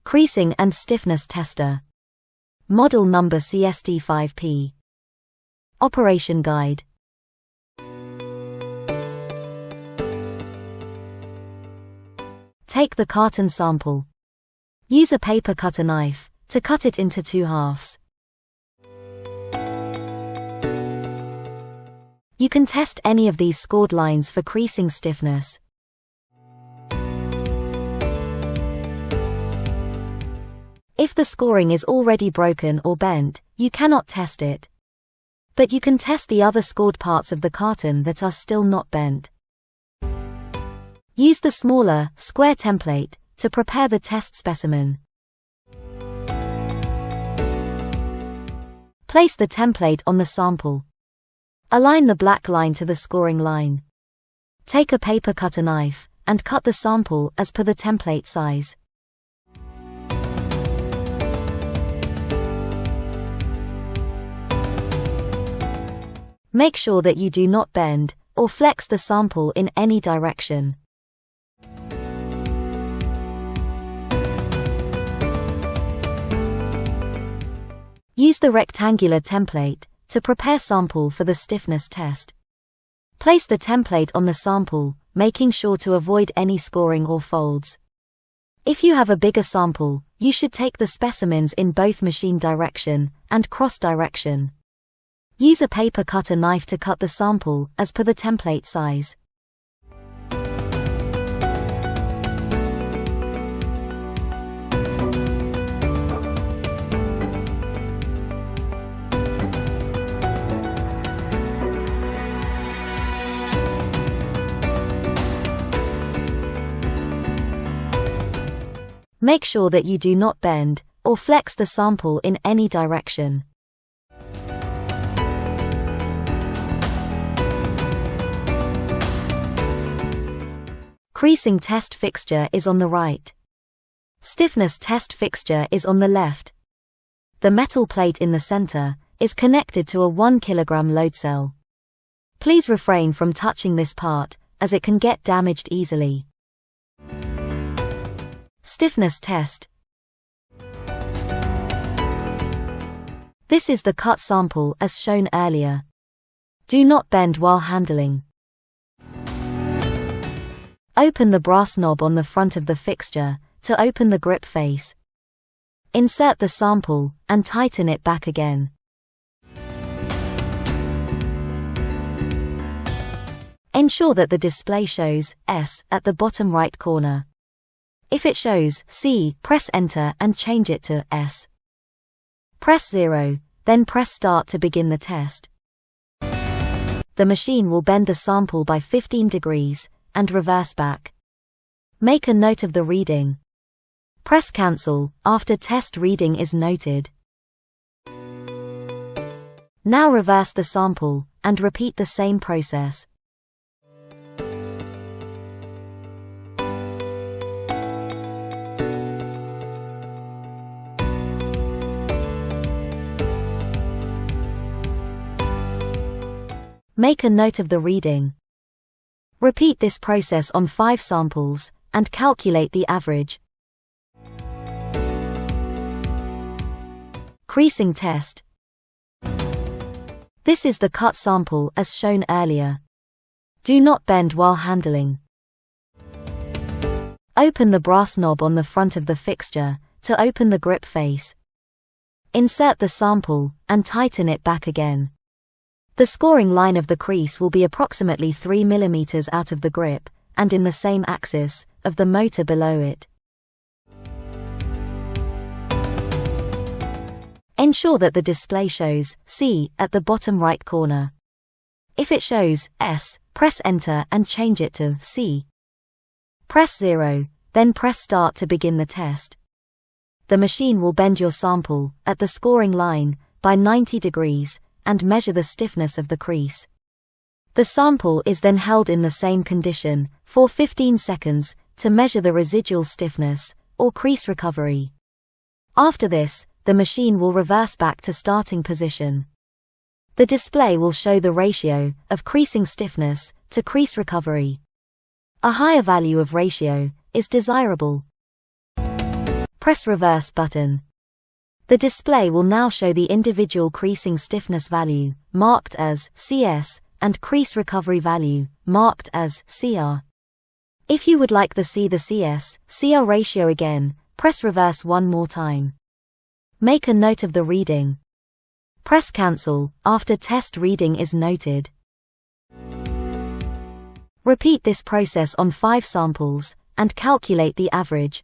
Creasing and Stiffness Tester. Model number CSD5P. Operation Guide. Take the carton sample. Use a paper cutter knife to cut it into 2 halves. You can test any of these scored lines for creasing stiffness. If the scoring is already broken or bent, you cannot test it. But you can test the other scored parts of the carton that are still not bent. Use the smaller, square template to prepare the test specimen. Place the template on the sample. Align the black line to the scoring line. Take a paper cutter knife and cut the sample as per the template size. Make sure that you do not bend or flex the sample in any direction. Use the rectangular template to prepare sample for the stiffness test. Place the template on the sample, making sure to avoid any scoring or folds. If you have a bigger sample, you should take the specimens in both machine direction and cross direction. Use a paper cutter knife to cut the sample as per the template size. Make sure that you do not bend or flex the sample in any direction. Creasing test fixture is on the right. Stiffness test fixture is on the left. The metal plate in the center is connected to a 1 kg load cell. Please refrain from touching this part, as it can get damaged easily. Stiffness test. This is the cut sample as shown earlier. Do not bend while handling. Open the brass knob on the front of the fixture to open the grip face. Insert the sample and tighten it back again. Ensure that the display shows S at the bottom right corner. If it shows C, press Enter and change it to S. Press 0, then press Start to begin the test. The machine will bend the sample by 15 degrees and reverse back. Make a note of the reading. Press Cancel after test reading is noted. Now reverse the sample and repeat the same process. Make a note of the reading. Repeat this process on 5 samples, and calculate the average. Creasing test. This is the cut sample as shown earlier. Do not bend while handling. Open the brass knob on the front of the fixture to open the grip face. Insert the sample and tighten it back again. The scoring line of the crease will be approximately 3 mm out of the grip, and in the same axis of the motor below it. Ensure that the display shows C at the bottom right corner. If it shows S, press Enter and change it to C. Press 0, then press Start to begin the test. The machine will bend your sample at the scoring line by 90 degrees and measure the stiffness of the crease. The sample is then held in the same condition for 15 seconds to measure the residual stiffness, or crease recovery. After this, the machine will reverse back to starting position. The display will show the ratio of creasing stiffness to crease recovery. A higher value of ratio is desirable. press reverse button. The display will now show the individual creasing stiffness value, marked as CS, and crease recovery value, marked as CR. If you would like to see the CS/CR ratio again, press reverse one more time. Make a note of the reading. Press cancel after test reading is noted. Repeat this process on 5 samples, and calculate the average.